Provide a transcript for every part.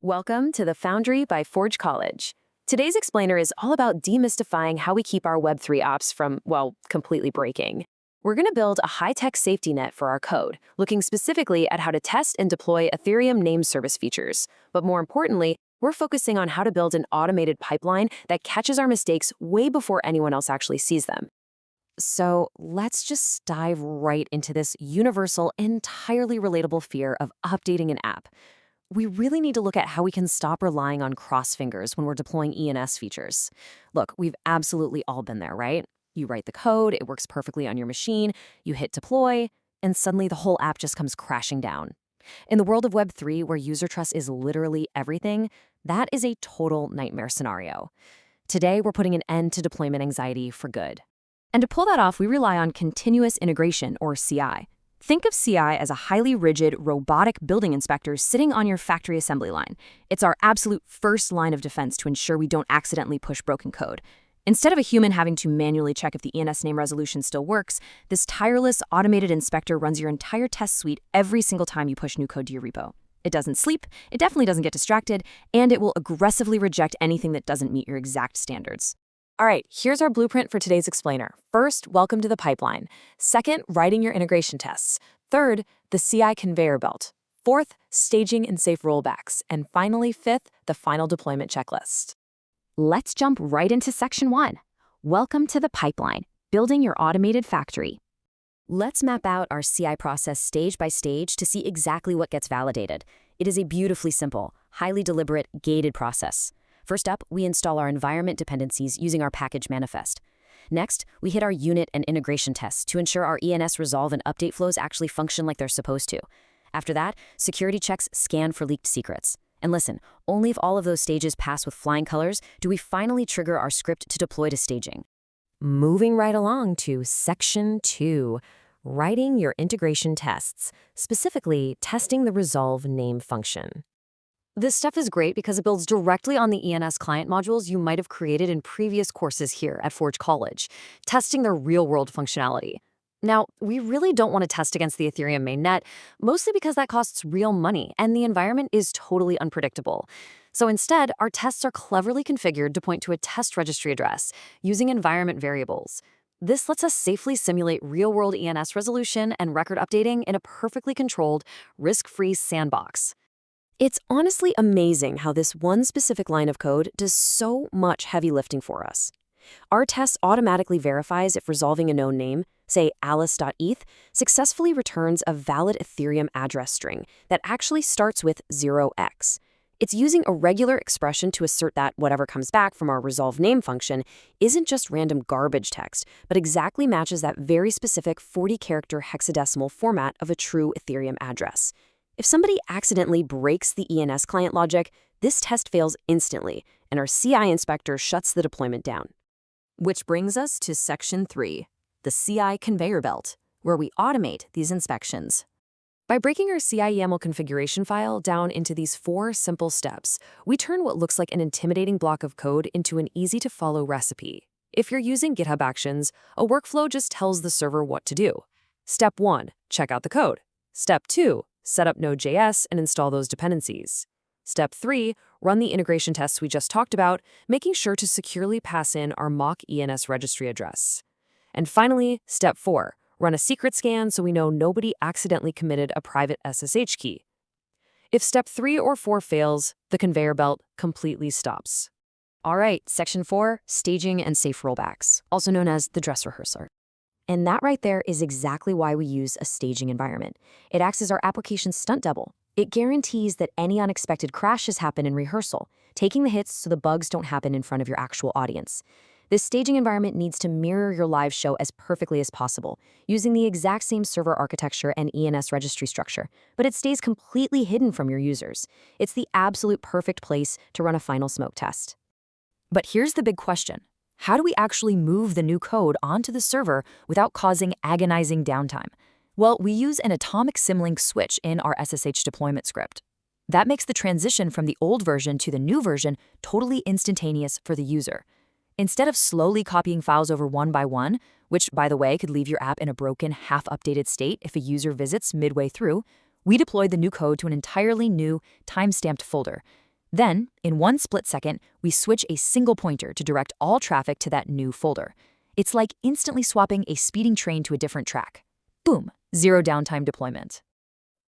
Welcome to the Foundry by Forge College. Today's explainer is all about demystifying how we keep our Web3 apps from, well, completely breaking. We're going to build a high-tech safety net for our code, looking specifically at how to test and deploy Ethereum name service features. But more importantly, we're focusing on how to build an automated pipeline that catches our mistakes way before anyone else actually sees them. So let's just dive right into this universal, entirely relatable fear of updating an app. We really need to look at how we can stop relying on cross fingers when we're deploying ENS features. Look, we've absolutely all been there, right? You write the code, it works perfectly on your machine, you hit deploy, and suddenly the whole app just comes crashing down. In the world of Web3, where user trust is literally everything, that is a total nightmare scenario. Today, we're putting an end to deployment anxiety for good. And to pull that off, we rely on continuous integration, or CI. Think of CI as a highly rigid, robotic building inspector sitting on your factory assembly line. It's our absolute first line of defense to ensure we don't accidentally push broken code. Instead of a human having to manually check if the ENS name resolution still works, this tireless automated inspector runs your entire test suite every single time you push new code to your repo. It doesn't sleep, it definitely doesn't get distracted, and it will aggressively reject anything that doesn't meet your exact standards. All right, here's our blueprint for today's explainer. First, welcome to the pipeline. Second, writing your integration tests. Third, the CI conveyor belt. Fourth, staging and safe rollbacks. And finally, fifth, the final deployment checklist. Let's jump right into section 1. Welcome to the pipeline, building your automated factory. Let's map out our CI process stage by stage to see exactly what gets validated. It is a beautifully simple, highly deliberate, gated process. First up, we install our environment dependencies using our package manifest. Next, we hit our unit and integration tests to ensure our ENS resolve and update flows actually function like they're supposed to. After that, security checks scan for leaked secrets. And listen, only if all of those stages pass with flying colors do we finally trigger our script to deploy to staging. Moving right along to section 2, writing your integration tests, specifically testing the resolveName function. This stuff is great because it builds directly on the ENS client modules you might have created in previous courses here at Forge College, testing their real-world functionality. Now, we really don't want to test against the Ethereum mainnet, mostly because that costs real money and the environment is totally unpredictable. So instead, our tests are cleverly configured to point to a test registry address using environment variables. This lets us safely simulate real-world ENS resolution and record updating in a perfectly controlled, risk-free sandbox. It's honestly amazing how this one specific line of code does so much heavy lifting for us. Our test automatically verifies if resolving a known name, say alice.eth, successfully returns a valid Ethereum address string that actually starts with 0x. It's using a regular expression to assert that whatever comes back from our resolveName function isn't just random garbage text, but exactly matches that very specific 40-character hexadecimal format of a true Ethereum address. If somebody accidentally breaks the ENS client logic, this test fails instantly, and our CI inspector shuts the deployment down. Which brings us to section 3, the CI conveyor belt, where we automate these inspections. By breaking our CI YAML configuration file down into these 4 simple steps, we turn what looks like an intimidating block of code into an easy-to-follow recipe. If you're using GitHub Actions, a workflow just tells the server what to do. Step 1, check out the code. Step 2, set up node.js and install those dependencies. Step 3, run the integration tests we just talked about, making sure to securely pass in our mock ENS registry address. And finally, step 4, run a secret scan so we know nobody accidentally committed a private SSH key. If step 3 or 4 fails, the conveyor belt completely stops. All right, section 4, staging and safe rollbacks, also known as the dress rehearsal. And that right there is exactly why we use a staging environment. It acts as our application's stunt double. It guarantees that any unexpected crashes happen in rehearsal, taking the hits so the bugs don't happen in front of your actual audience. This staging environment needs to mirror your live show as perfectly as possible, using the exact same server architecture and ENS registry structure, but it stays completely hidden from your users. It's the absolute perfect place to run a final smoke test. But here's the big question. How do we actually move the new code onto the server without causing agonizing downtime? Well, we use an atomic symlink switch in our SSH deployment script. That makes the transition from the old version to the new version totally instantaneous for the user. Instead of slowly copying files over one by one, which, by the way, could leave your app in a broken, half-updated state if a user visits midway through, we deployed the new code to an entirely new, time-stamped folder. Then, in one split second, we switch a single pointer to direct all traffic to that new folder. It's like instantly swapping a speeding train to a different track. Boom, zero downtime deployment.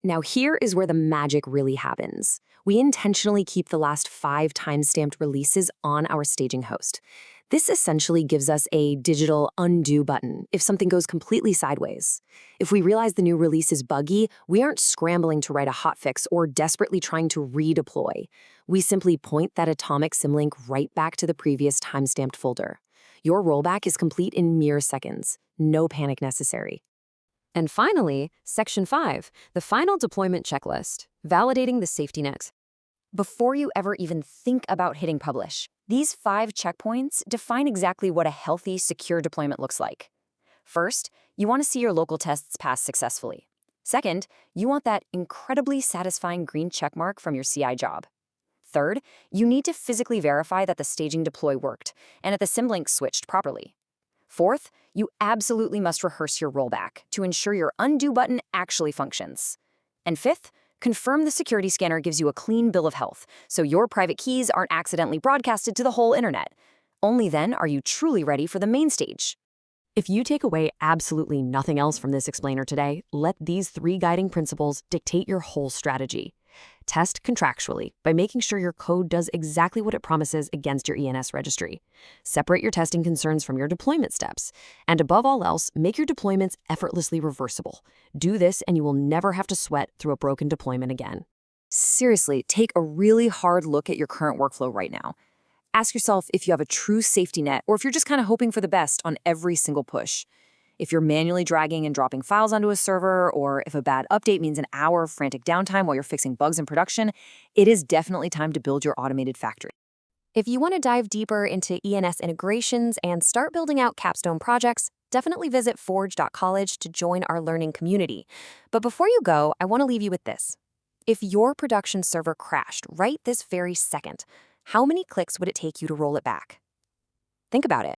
Now here is where the magic really happens. We intentionally keep the last 5 time-stamped releases on our staging host. This essentially gives us a digital undo button if something goes completely sideways. If we realize the new release is buggy, we aren't scrambling to write a hotfix or desperately trying to redeploy. We simply point that atomic symlink right back to the previous time-stamped folder. Your rollback is complete in mere seconds. No panic necessary. And finally, Section 5, the final deployment checklist, validating the safety net. Before you ever even think about hitting publish, these 5 checkpoints define exactly what a healthy, secure deployment looks like. First, you want to see your local tests pass successfully. Second, you want that incredibly satisfying green checkmark from your CI job. Third, you need to physically verify that the staging deploy worked and that the symlink switched properly. Fourth, you absolutely must rehearse your rollback to ensure your undo button actually functions. And fifth, confirm the security scanner gives you a clean bill of health, so your private keys aren't accidentally broadcasted to the whole internet. Only then are you truly ready for the main stage. If you take away absolutely nothing else from this explainer today, let these 3 guiding principles dictate your whole strategy. Test contractually by making sure your code does exactly what it promises against your ENS registry. Separate your testing concerns from your deployment steps. And above all else, make your deployments effortlessly reversible. Do this and you will never have to sweat through a broken deployment again. Seriously, take a really hard look at your current workflow right now. Ask yourself if you have a true safety net or if you're just kind of hoping for the best on every single push. If you're manually dragging and dropping files onto a server, or if a bad update means an hour of frantic downtime while you're fixing bugs in production, it is definitely time to build your automated factory. If you want to dive deeper into ENS integrations and start building out capstone projects, definitely visit forge.college to join our learning community. But before you go, I want to leave you with this. If your production server crashed right this very second, how many clicks would it take you to roll it back? Think about it.